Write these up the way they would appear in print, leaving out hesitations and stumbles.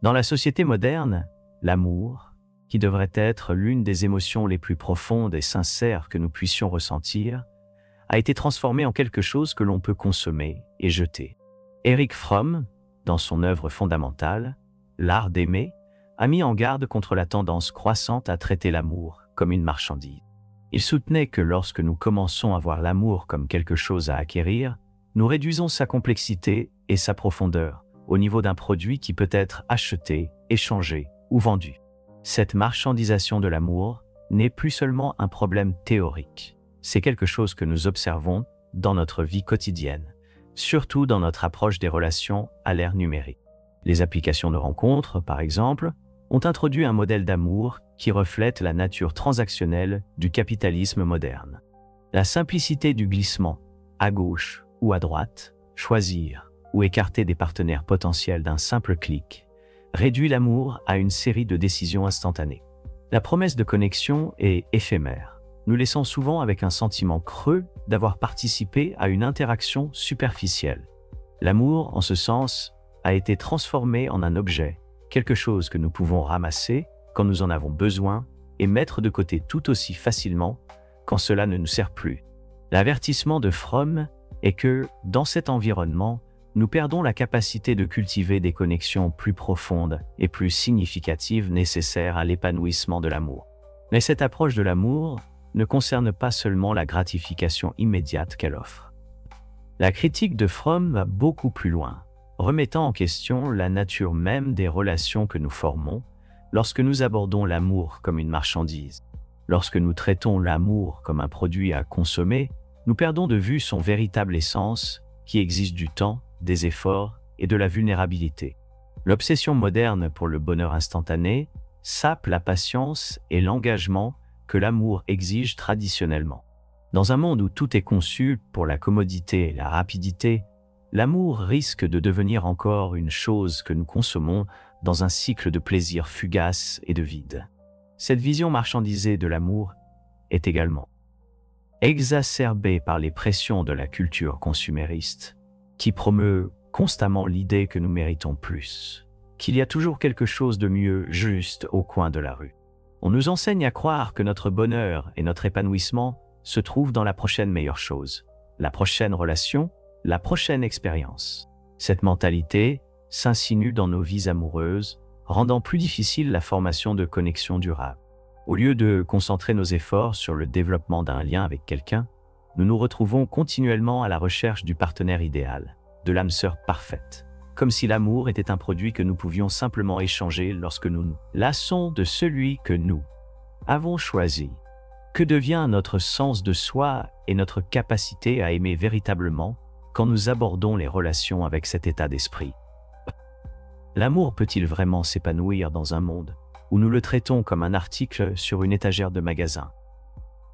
Dans la société moderne, l'amour, qui devrait être l'une des émotions les plus profondes et sincères que nous puissions ressentir, a été transformé en quelque chose que l'on peut consommer et jeter. Erich Fromm, dans son œuvre fondamentale, L'art d'aimer, a mis en garde contre la tendance croissante à traiter l'amour comme une marchandise. Il soutenait que lorsque nous commençons à voir l'amour comme quelque chose à acquérir, nous réduisons sa complexité et sa profondeur au niveau d'un produit qui peut être acheté, échangé ou vendu. Cette marchandisation de l'amour n'est plus seulement un problème théorique. C'est quelque chose que nous observons dans notre vie quotidienne, surtout dans notre approche des relations à l'ère numérique. Les applications de rencontres, par exemple, ont introduit un modèle d'amour qui reflète la nature transactionnelle du capitalisme moderne. La simplicité du glissement, à gauche ou à droite, choisir ou écarter des partenaires potentiels d'un simple clic, réduit l'amour à une série de décisions instantanées. La promesse de connexion est éphémère, nous laissant souvent avec un sentiment creux d'avoir participé à une interaction superficielle. L'amour, en ce sens, a été transformé en un objet, quelque chose que nous pouvons ramasser quand nous en avons besoin et mettre de côté tout aussi facilement quand cela ne nous sert plus. L'avertissement de Fromm est que, dans cet environnement, nous perdons la capacité de cultiver des connexions plus profondes et plus significatives nécessaires à l'épanouissement de l'amour. Mais cette approche de l'amour ne concerne pas seulement la gratification immédiate qu'elle offre. La critique de Fromm va beaucoup plus loin, remettant en question la nature même des relations que nous formons lorsque nous abordons l'amour comme une marchandise. Lorsque nous traitons l'amour comme un produit à consommer, nous perdons de vue son véritable essence qui exige du temps, des efforts et de la vulnérabilité. L'obsession moderne pour le bonheur instantané sape la patience et l'engagement que l'amour exige traditionnellement. Dans un monde où tout est conçu pour la commodité et la rapidité, l'amour risque de devenir encore une chose que nous consommons dans un cycle de plaisir fugace et de vide. Cette vision marchandisée de l'amour est également exacerbée par les pressions de la culture consumériste, qui promeut constamment l'idée que nous méritons plus, qu'il y a toujours quelque chose de mieux juste au coin de la rue. On nous enseigne à croire que notre bonheur et notre épanouissement se trouvent dans la prochaine meilleure chose, la prochaine relation, la prochaine expérience. Cette mentalité s'insinue dans nos vies amoureuses, rendant plus difficile la formation de connexions durables. Au lieu de concentrer nos efforts sur le développement d'un lien avec quelqu'un, nous nous retrouvons continuellement à la recherche du partenaire idéal, de l'âme sœur parfaite, comme si l'amour était un produit que nous pouvions simplement échanger lorsque nous nous lassons de celui que nous avons choisi. Que devient notre sens de soi et notre capacité à aimer véritablement quand nous abordons les relations avec cet état d'esprit? L'amour peut-il vraiment s'épanouir dans un monde où nous le traitons comme un article sur une étagère de magasin?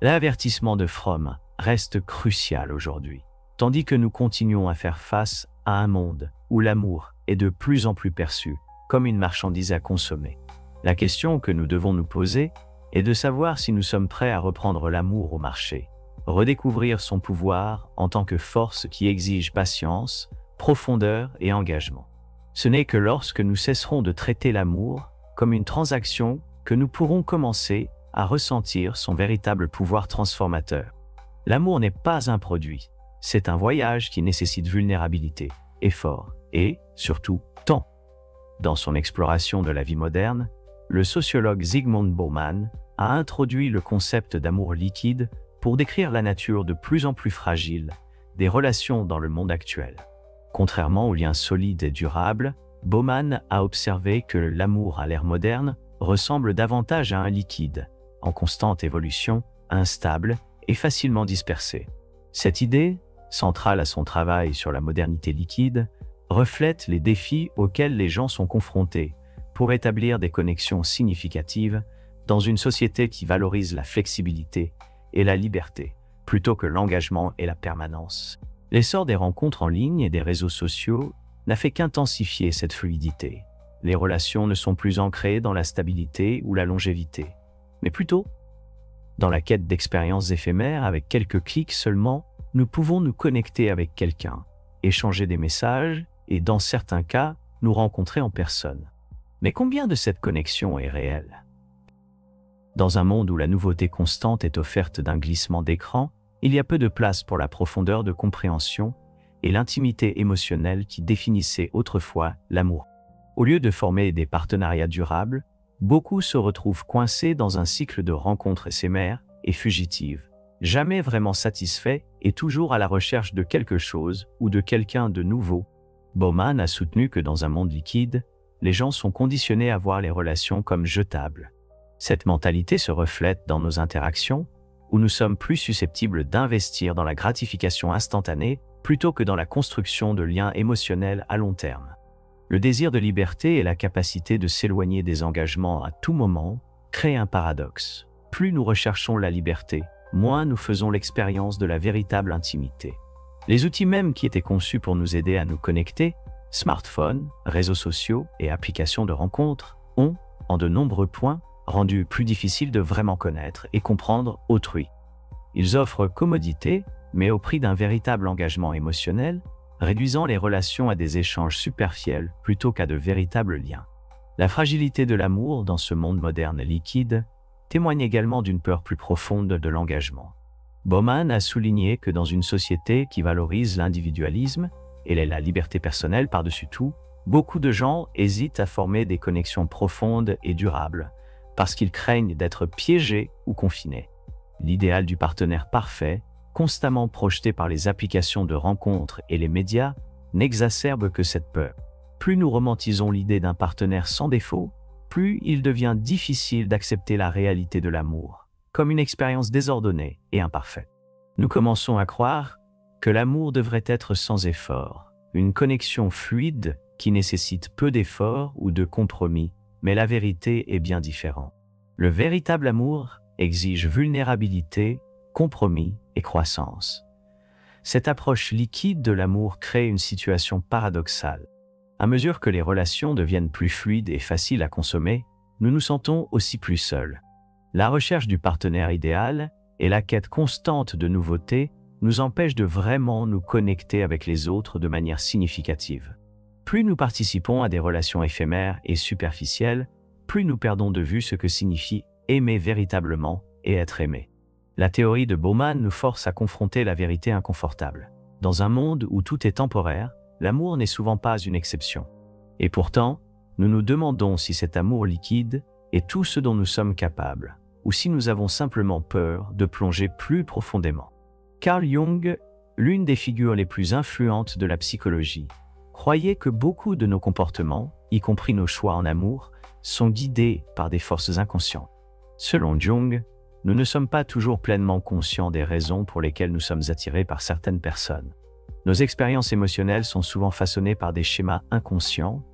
L'avertissement de Fromm reste crucial aujourd'hui, tandis que nous continuons à faire face à un monde où l'amour est de plus en plus perçu comme une marchandise à consommer. La question que nous devons nous poser est de savoir si nous sommes prêts à reprendre l'amour au marché, redécouvrir son pouvoir en tant que force qui exige patience, profondeur et engagement. Ce n'est que lorsque nous cesserons de traiter l'amour comme une transaction que nous pourrons commencer à ressentir son véritable pouvoir transformateur. L'amour n'est pas un produit, c'est un voyage qui nécessite vulnérabilité, effort et, surtout, temps. Dans son exploration de la vie moderne, le sociologue Zygmunt Bauman a introduit le concept d'amour liquide pour décrire la nature de plus en plus fragile des relations dans le monde actuel. Contrairement aux liens solides et durables, Bauman a observé que l'amour à l'ère moderne ressemble davantage à un liquide, en constante évolution, instable et facilement dispersé. Cette idée, centrale à son travail sur la modernité liquide, reflète les défis auxquels les gens sont confrontés pour établir des connexions significatives dans une société qui valorise la flexibilité et la liberté, plutôt que l'engagement et la permanence. L'essor des rencontres en ligne et des réseaux sociaux n'a fait qu'intensifier cette fluidité. Les relations ne sont plus ancrées dans la stabilité ou la longévité, mais plutôt dans la quête d'expériences éphémères. Avec quelques clics seulement, nous pouvons nous connecter avec quelqu'un, échanger des messages et, dans certains cas, nous rencontrer en personne. Mais combien de cette connexion est réelle? Dans un monde où la nouveauté constante est offerte d'un glissement d'écran, il y a peu de place pour la profondeur de compréhension et l'intimité émotionnelle qui définissaient autrefois l'amour. Au lieu de former des partenariats durables, beaucoup se retrouvent coincés dans un cycle de rencontres éphémères et fugitives, jamais vraiment satisfaits et toujours à la recherche de quelque chose ou de quelqu'un de nouveau. Bauman a soutenu que dans un monde liquide, les gens sont conditionnés à voir les relations comme jetables. Cette mentalité se reflète dans nos interactions, où nous sommes plus susceptibles d'investir dans la gratification instantanée plutôt que dans la construction de liens émotionnels à long terme. Le désir de liberté et la capacité de s'éloigner des engagements à tout moment créent un paradoxe. Plus nous recherchons la liberté, moins nous faisons l'expérience de la véritable intimité. Les outils même qui étaient conçus pour nous aider à nous connecter, smartphones, réseaux sociaux et applications de rencontres, ont, en de nombreux points, rendu plus difficile de vraiment connaître et comprendre autrui. Ils offrent commodité, mais au prix d'un véritable engagement émotionnel, réduisant les relations à des échanges superficiels plutôt qu'à de véritables liens. La fragilité de l'amour dans ce monde moderne liquide témoigne également d'une peur plus profonde de l'engagement. Bauman a souligné que dans une société qui valorise l'individualisme et la liberté personnelle par-dessus tout, beaucoup de gens hésitent à former des connexions profondes et durables, parce qu'ils craignent d'être piégés ou confinés. L'idéal du partenaire parfait, constamment projeté par les applications de rencontres et les médias, n'exacerbe que cette peur. Plus nous romantisons l'idée d'un partenaire sans défaut, plus il devient difficile d'accepter la réalité de l'amour, comme une expérience désordonnée et imparfaite. Nous commençons à croire que l'amour devrait être sans effort, une connexion fluide qui nécessite peu d'efforts ou de compromis, mais la vérité est bien différente. Le véritable amour exige vulnérabilité, compromis et croissance. Cette approche liquide de l'amour crée une situation paradoxale. À mesure que les relations deviennent plus fluides et faciles à consommer, nous nous sentons aussi plus seuls. La recherche du partenaire idéal et la quête constante de nouveautés nous empêchent de vraiment nous connecter avec les autres de manière significative. Plus nous participons à des relations éphémères et superficielles, plus nous perdons de vue ce que signifie aimer véritablement et être aimé. La théorie de Bauman nous force à confronter la vérité inconfortable. Dans un monde où tout est temporaire, l'amour n'est souvent pas une exception. Et pourtant, nous nous demandons si cet amour liquide est tout ce dont nous sommes capables, ou si nous avons simplement peur de plonger plus profondément. Carl Jung, l'une des figures les plus influentes de la psychologie, croyait que beaucoup de nos comportements, y compris nos choix en amour, sont guidés par des forces inconscientes. Selon Jung, nous ne sommes pas toujours pleinement conscients des raisons pour lesquelles nous sommes attirés par certaines personnes. Nos expériences émotionnelles sont souvent façonnées par des schémas inconscients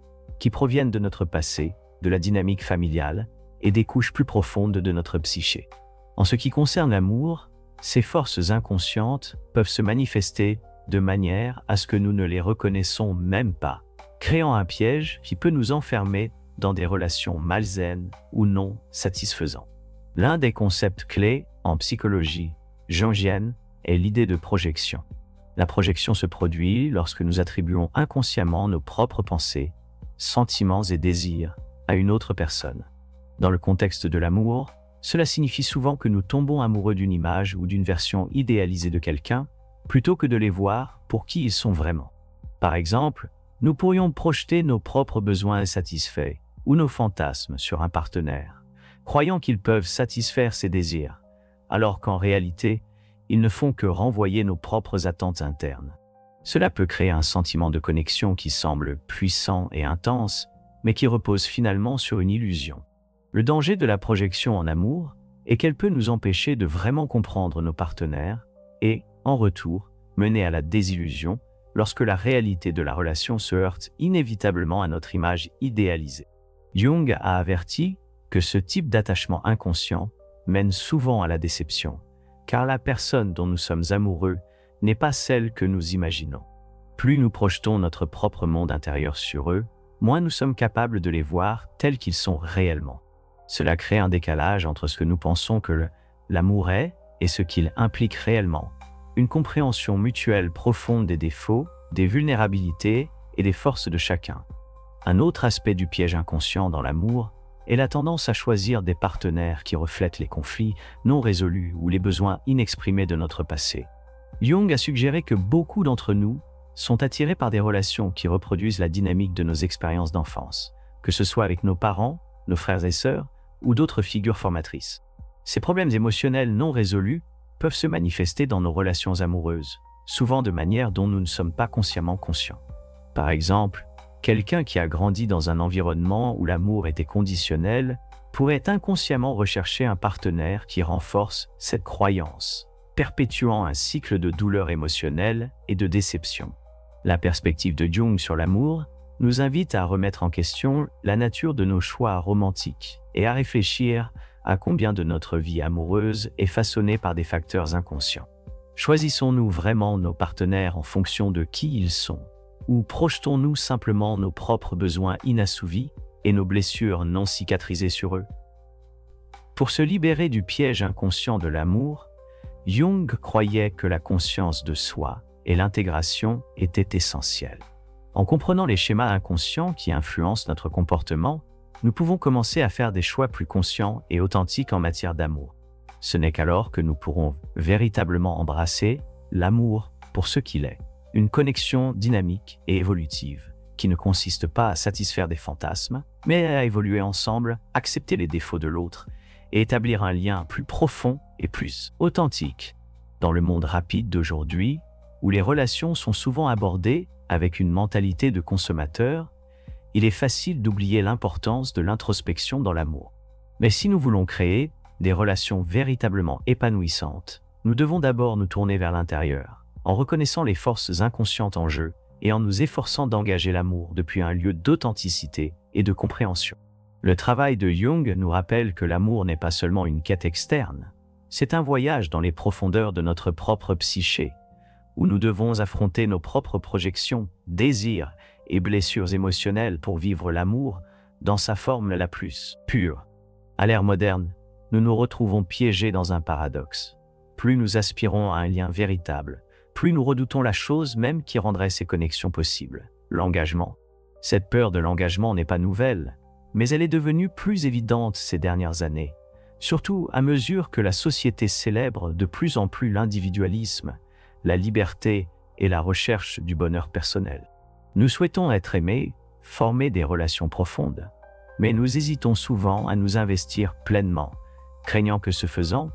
qui proviennent de notre passé, de la dynamique familiale et des couches plus profondes de notre psyché. En ce qui concerne l'amour, ces forces inconscientes peuvent se manifester de manière à ce que nous ne les reconnaissons même pas, créant un piège qui peut nous enfermer dans des relations malsaines ou non satisfaisantes. L'un des concepts clés en psychologie jungienne est l'idée de projection. La projection se produit lorsque nous attribuons inconsciemment nos propres pensées, sentiments et désirs à une autre personne. Dans le contexte de l'amour, cela signifie souvent que nous tombons amoureux d'une image ou d'une version idéalisée de quelqu'un, plutôt que de les voir pour qui ils sont vraiment. Par exemple, nous pourrions projeter nos propres besoins insatisfaits ou nos fantasmes sur un partenaire, croyant qu'ils peuvent satisfaire ses désirs, alors qu'en réalité, ils ne font que renvoyer nos propres attentes internes. Cela peut créer un sentiment de connexion qui semble puissant et intense, mais qui repose finalement sur une illusion. Le danger de la projection en amour est qu'elle peut nous empêcher de vraiment comprendre nos partenaires et, en retour, mener à la désillusion lorsque la réalité de la relation se heurte inévitablement à notre image idéalisée. Jung a averti que ce type d'attachement inconscient mène souvent à la déception, car la personne dont nous sommes amoureux n'est pas celle que nous imaginons. Plus nous projetons notre propre monde intérieur sur eux, moins nous sommes capables de les voir tels qu'ils sont réellement. Cela crée un décalage entre ce que nous pensons que l'amour est et ce qu'il implique réellement, une compréhension mutuelle profonde des défauts, des vulnérabilités et des forces de chacun. Un autre aspect du piège inconscient dans l'amour est la tendance à choisir des partenaires qui reflètent les conflits non résolus ou les besoins inexprimés de notre passé. Jung a suggéré que beaucoup d'entre nous sont attirés par des relations qui reproduisent la dynamique de nos expériences d'enfance, que ce soit avec nos parents, nos frères et sœurs ou d'autres figures formatrices. Ces problèmes émotionnels non résolus peuvent se manifester dans nos relations amoureuses, souvent de manière dont nous ne sommes pas consciemment conscients. Par exemple, quelqu'un qui a grandi dans un environnement où l'amour était conditionnel pourrait inconsciemment rechercher un partenaire qui renforce cette croyance, perpétuant un cycle de douleur émotionnelle et de déception. La perspective de Jung sur l'amour nous invite à remettre en question la nature de nos choix romantiques et à réfléchir à combien de notre vie amoureuse est façonnée par des facteurs inconscients. Choisissons-nous vraiment nos partenaires en fonction de qui ils sont, ou projetons-nous simplement nos propres besoins inassouvis et nos blessures non cicatrisées sur eux? Pour se libérer du piège inconscient de l'amour, Jung croyait que la conscience de soi et l'intégration étaient essentielles. En comprenant les schémas inconscients qui influencent notre comportement, nous pouvons commencer à faire des choix plus conscients et authentiques en matière d'amour. Ce n'est qu'alors que nous pourrons véritablement embrasser l'amour pour ce qu'il est, une connexion dynamique et évolutive, qui ne consiste pas à satisfaire des fantasmes, mais à évoluer ensemble, accepter les défauts de l'autre et établir un lien plus profond et plus authentique. Dans le monde rapide d'aujourd'hui, où les relations sont souvent abordées avec une mentalité de consommateur, il est facile d'oublier l'importance de l'introspection dans l'amour. Mais si nous voulons créer des relations véritablement épanouissantes, nous devons d'abord nous tourner vers l'intérieur, en reconnaissant les forces inconscientes en jeu et en nous efforçant d'engager l'amour depuis un lieu d'authenticité et de compréhension. Le travail de Jung nous rappelle que l'amour n'est pas seulement une quête externe, c'est un voyage dans les profondeurs de notre propre psyché, où nous devons affronter nos propres projections, désirs et blessures émotionnelles pour vivre l'amour dans sa forme la plus pure. À l'ère moderne, nous nous retrouvons piégés dans un paradoxe. Plus nous aspirons à un lien véritable, plus nous redoutons la chose même qui rendrait ces connexions possibles, l'engagement. Cette peur de l'engagement n'est pas nouvelle, mais elle est devenue plus évidente ces dernières années, surtout à mesure que la société célèbre de plus en plus l'individualisme, la liberté et la recherche du bonheur personnel. Nous souhaitons être aimés, former des relations profondes, mais nous hésitons souvent à nous investir pleinement, craignant que ce faisant,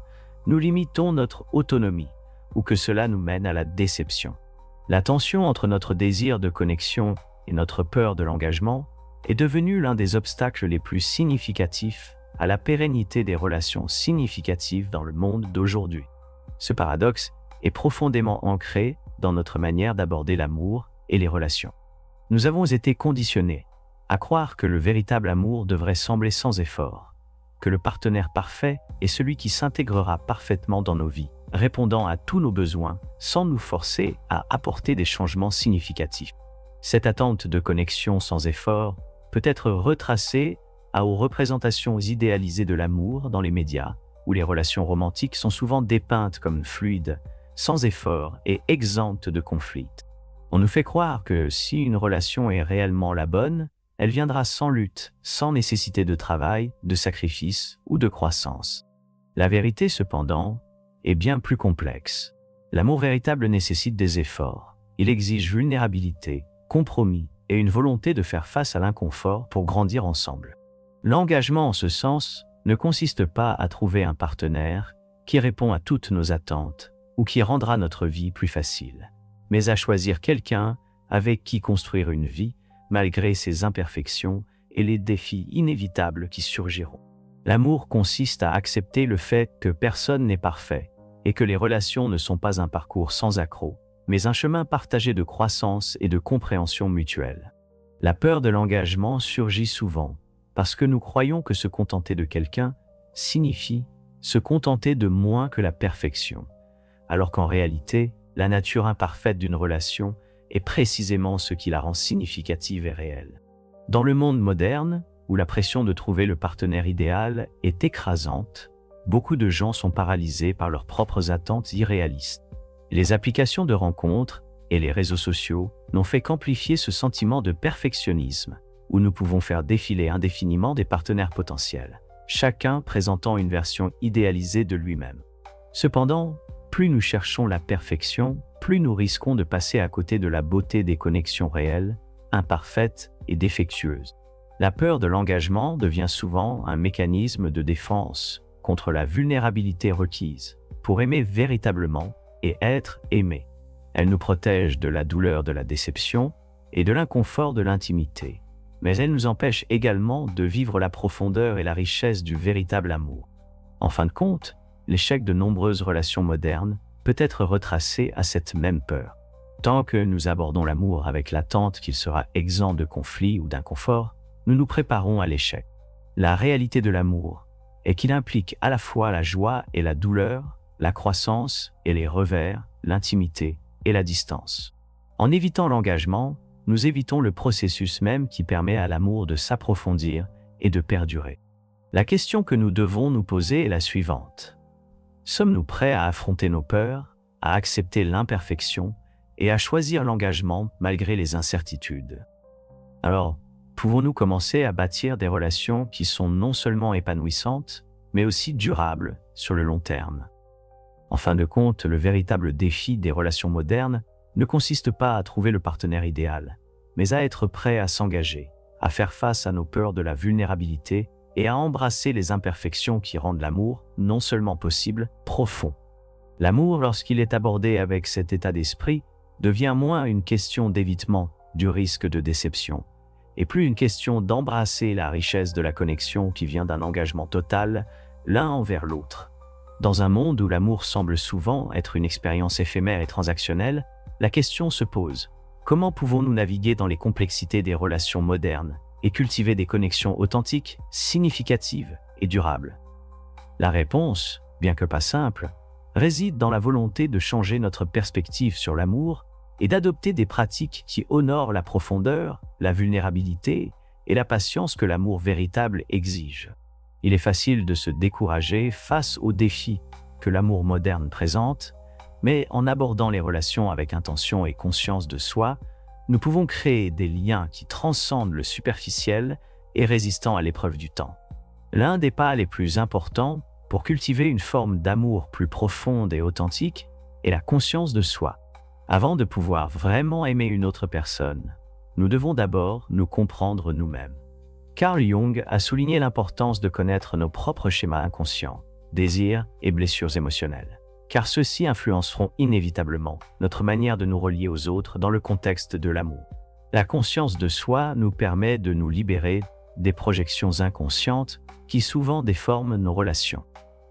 nous limitons notre autonomie ou que cela nous mène à la déception. La tension entre notre désir de connexion et notre peur de l'engagement est devenue l'un des obstacles les plus significatifs à la pérennité des relations significatives dans le monde d'aujourd'hui. Ce paradoxe est profondément ancré dans notre manière d'aborder l'amour et les relations. Nous avons été conditionnés à croire que le véritable amour devrait sembler sans effort, que le partenaire parfait est celui qui s'intégrera parfaitement dans nos vies, répondant à tous nos besoins sans nous forcer à apporter des changements significatifs. Cette attente de connexion sans effort peut être retracée aux représentations idéalisées de l'amour dans les médias, où les relations romantiques sont souvent dépeintes comme fluides, sans effort et exemptes de conflits. On nous fait croire que si une relation est réellement la bonne, elle viendra sans lutte, sans nécessité de travail, de sacrifice ou de croissance. La vérité, cependant, est bien plus complexe. L'amour véritable nécessite des efforts. Il exige vulnérabilité, compromis et une volonté de faire face à l'inconfort pour grandir ensemble. L'engagement en ce sens ne consiste pas à trouver un partenaire qui répond à toutes nos attentes ou qui rendra notre vie plus facile, mais à choisir quelqu'un avec qui construire une vie malgré ses imperfections et les défis inévitables qui surgiront. L'amour consiste à accepter le fait que personne n'est parfait et que les relations ne sont pas un parcours sans accrocs, mais un chemin partagé de croissance et de compréhension mutuelle. La peur de l'engagement surgit souvent parce que nous croyons que se contenter de quelqu'un signifie se contenter de moins que la perfection, alors qu'en réalité, la nature imparfaite d'une relation est précisément ce qui la rend significative et réelle. Dans le monde moderne, où la pression de trouver le partenaire idéal est écrasante, beaucoup de gens sont paralysés par leurs propres attentes irréalistes. Les applications de rencontres et les réseaux sociaux n'ont fait qu'amplifier ce sentiment de perfectionnisme, où nous pouvons faire défiler indéfiniment des partenaires potentiels, chacun présentant une version idéalisée de lui-même. Cependant, plus nous cherchons la perfection, plus nous risquons de passer à côté de la beauté des connexions réelles, imparfaites et défectueuses. La peur de l'engagement devient souvent un mécanisme de défense contre la vulnérabilité requise pour aimer véritablement et être aimé. Elle nous protège de la douleur de la déception et de l'inconfort de l'intimité, mais elle nous empêche également de vivre la profondeur et la richesse du véritable amour. En fin de compte, l'échec de nombreuses relations modernes peut être retracé à cette même peur. Tant que nous abordons l'amour avec l'attente qu'il sera exempt de conflits ou d'inconfort, nous nous préparons à l'échec. La réalité de l'amour est qu'il implique à la fois la joie et la douleur, la croissance et les revers, l'intimité et la distance. En évitant l'engagement, nous évitons le processus même qui permet à l'amour de s'approfondir et de perdurer. La question que nous devons nous poser est la suivante. Sommes-nous prêts à affronter nos peurs, à accepter l'imperfection et à choisir l'engagement malgré les incertitudes? Alors, pouvons-nous commencer à bâtir des relations qui sont non seulement épanouissantes, mais aussi durables sur le long terme? En fin de compte, le véritable défi des relations modernes ne consiste pas à trouver le partenaire idéal, mais à être prêt à s'engager, à faire face à nos peurs de la vulnérabilité et à embrasser les imperfections qui rendent l'amour non seulement possible, profond. L'amour, lorsqu'il est abordé avec cet état d'esprit, devient moins une question d'évitement du risque de déception, et plus une question d'embrasser la richesse de la connexion qui vient d'un engagement total, l'un envers l'autre. Dans un monde où l'amour semble souvent être une expérience éphémère et transactionnelle, la question se pose. Comment pouvons-nous naviguer dans les complexités des relations modernes et cultiver des connexions authentiques, significatives et durables? La réponse, bien que pas simple, réside dans la volonté de changer notre perspective sur l'amour et d'adopter des pratiques qui honorent la profondeur, la vulnérabilité et la patience que l'amour véritable exige. Il est facile de se décourager face aux défis que l'amour moderne présente, mais en abordant les relations avec intention et conscience de soi, nous pouvons créer des liens qui transcendent le superficiel et résistant à l'épreuve du temps. L'un des pas les plus importants pour cultiver une forme d'amour plus profonde et authentique est la conscience de soi. Avant de pouvoir vraiment aimer une autre personne, nous devons d'abord nous comprendre nous-mêmes. Carl Jung a souligné l'importance de connaître nos propres schémas inconscients, désirs et blessures émotionnelles, car ceux-ci influenceront inévitablement notre manière de nous relier aux autres dans le contexte de l'amour. La conscience de soi nous permet de nous libérer des projections inconscientes qui souvent déforment nos relations.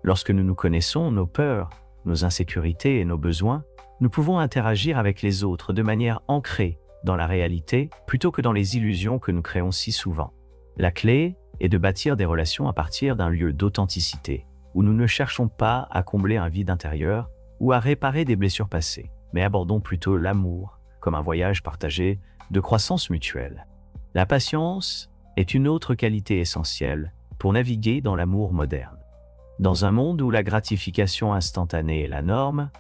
Lorsque nous nous connaissons nos peurs, nos insécurités et nos besoins, nous pouvons interagir avec les autres de manière ancrée dans la réalité plutôt que dans les illusions que nous créons si souvent. La clé est de bâtir des relations à partir d'un lieu d'authenticité, où nous ne cherchons pas à combler un vide intérieur ou à réparer des blessures passées, mais abordons plutôt l'amour comme un voyage partagé de croissance mutuelle. La patience est une autre qualité essentielle pour naviguer dans l'amour moderne. Dans un monde où la gratification instantanée est la norme,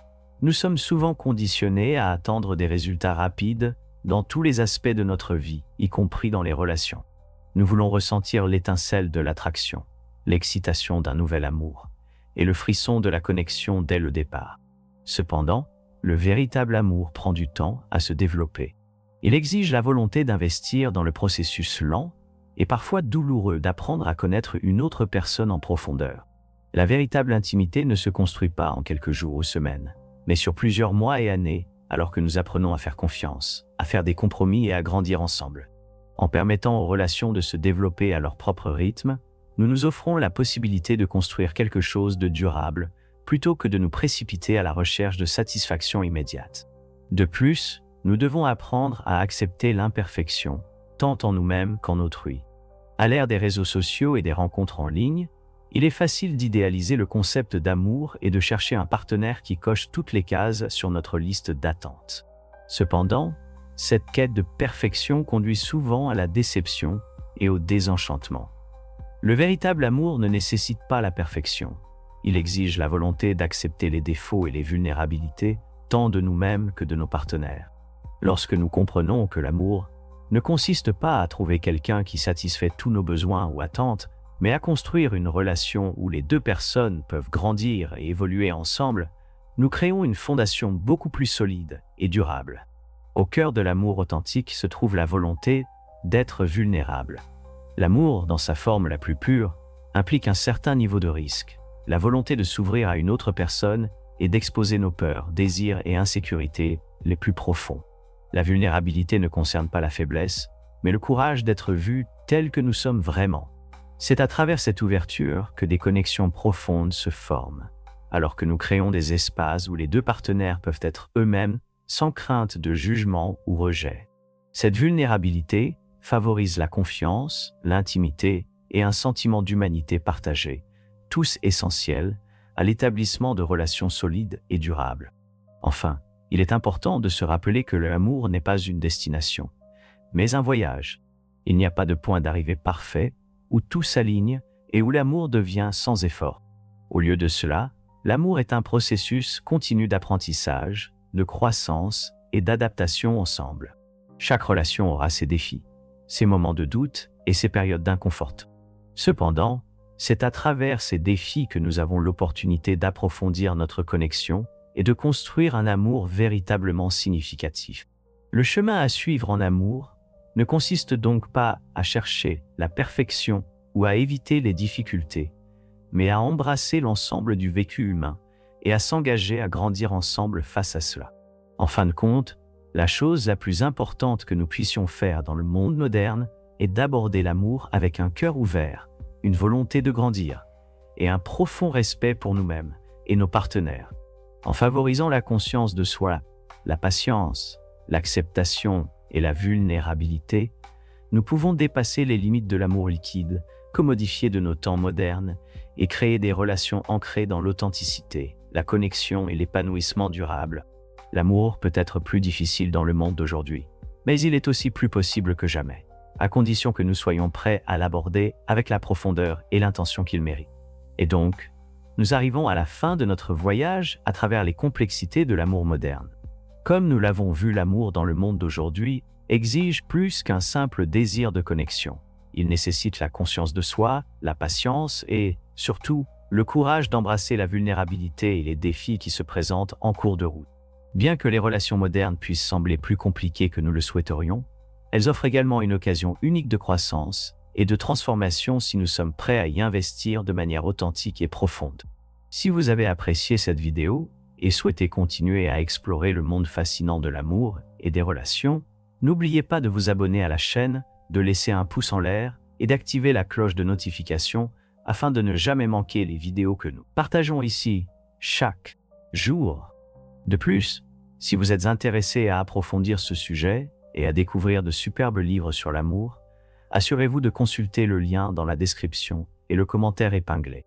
nous sommes souvent conditionnés à attendre des résultats rapides dans tous les aspects de notre vie, y compris dans les relations. Nous voulons ressentir l'étincelle de l'attraction, l'excitation d'un nouvel amour et le frisson de la connexion dès le départ. Cependant, le véritable amour prend du temps à se développer. Il exige la volonté d'investir dans le processus lent et parfois douloureux d'apprendre à connaître une autre personne en profondeur. La véritable intimité ne se construit pas en quelques jours ou semaines, mais sur plusieurs mois et années, alors que nous apprenons à faire confiance, à faire des compromis et à grandir ensemble. En permettant aux relations de se développer à leur propre rythme, nous nous offrons la possibilité de construire quelque chose de durable, plutôt que de nous précipiter à la recherche de satisfaction immédiate. De plus, nous devons apprendre à accepter l'imperfection, tant en nous-mêmes qu'en autrui. À l'ère des réseaux sociaux et des rencontres en ligne, il est facile d'idéaliser le concept d'amour et de chercher un partenaire qui coche toutes les cases sur notre liste d'attente. Cependant, cette quête de perfection conduit souvent à la déception et au désenchantement. Le véritable amour ne nécessite pas la perfection. Il exige la volonté d'accepter les défauts et les vulnérabilités, tant de nous-mêmes que de nos partenaires. Lorsque nous comprenons que l'amour ne consiste pas à trouver quelqu'un qui satisfait tous nos besoins ou attentes, mais à construire une relation où les deux personnes peuvent grandir et évoluer ensemble. Nous créons une fondation beaucoup plus solide et durable. Au cœur de l'amour authentique se trouve la volonté d'être vulnérable. L'amour, dans sa forme la plus pure, implique un certain niveau de risque, la volonté de s'ouvrir à une autre personne et d'exposer nos peurs, désirs et insécurités les plus profonds. La vulnérabilité ne concerne pas la faiblesse, mais le courage d'être vu tel que nous sommes vraiment. C'est à travers cette ouverture que des connexions profondes se forment, alors que nous créons des espaces où les deux partenaires peuvent être eux-mêmes sans crainte de jugement ou rejet. Cette vulnérabilité favorise la confiance, l'intimité et un sentiment d'humanité partagée, tous essentiels à l'établissement de relations solides et durables. Enfin, il est important de se rappeler que l'amour n'est pas une destination, mais un voyage. Il n'y a pas de point d'arrivée parfait où tout s'aligne et où l'amour devient sans effort. Au lieu de cela, l'amour est un processus continu d'apprentissage, de croissance et d'adaptation ensemble. Chaque relation aura ses défis, ses moments de doute et ses périodes d'inconfort. Cependant, c'est à travers ces défis que nous avons l'opportunité d'approfondir notre connexion et de construire un amour véritablement significatif. Le chemin à suivre en amour ne consiste donc pas à chercher la perfection ou à éviter les difficultés, mais à embrasser l'ensemble du vécu humain et à s'engager à grandir ensemble face à cela. En fin de compte, la chose la plus importante que nous puissions faire dans le monde moderne est d'aborder l'amour avec un cœur ouvert, une volonté de grandir et un profond respect pour nous-mêmes et nos partenaires. En favorisant la conscience de soi, la patience, l'acceptation et la vulnérabilité, nous pouvons dépasser les limites de l'amour liquide, commodifié de nos temps modernes, et créer des relations ancrées dans l'authenticité, la connexion et l'épanouissement durable. L'amour peut être plus difficile dans le monde d'aujourd'hui, mais il est aussi plus possible que jamais, à condition que nous soyons prêts à l'aborder avec la profondeur et l'intention qu'il mérite. Et donc, nous arrivons à la fin de notre voyage à travers les complexités de l'amour moderne. Comme nous l'avons vu, l'amour dans le monde d'aujourd'hui exige plus qu'un simple désir de connexion. Il nécessite la conscience de soi, la patience et, surtout, le courage d'embrasser la vulnérabilité et les défis qui se présentent en cours de route. Bien que les relations modernes puissent sembler plus compliquées que nous le souhaiterions, elles offrent également une occasion unique de croissance et de transformation si nous sommes prêts à y investir de manière authentique et profonde. Si vous avez apprécié cette vidéo et souhaitez continuer à explorer le monde fascinant de l'amour et des relations, n'oubliez pas de vous abonner à la chaîne, de laisser un pouce en l'air et d'activer la cloche de notification afin de ne jamais manquer les vidéos que nous partageons ici chaque jour. De plus, si vous êtes intéressé à approfondir ce sujet et à découvrir de superbes livres sur l'amour, assurez-vous de consulter le lien dans la description et le commentaire épinglé.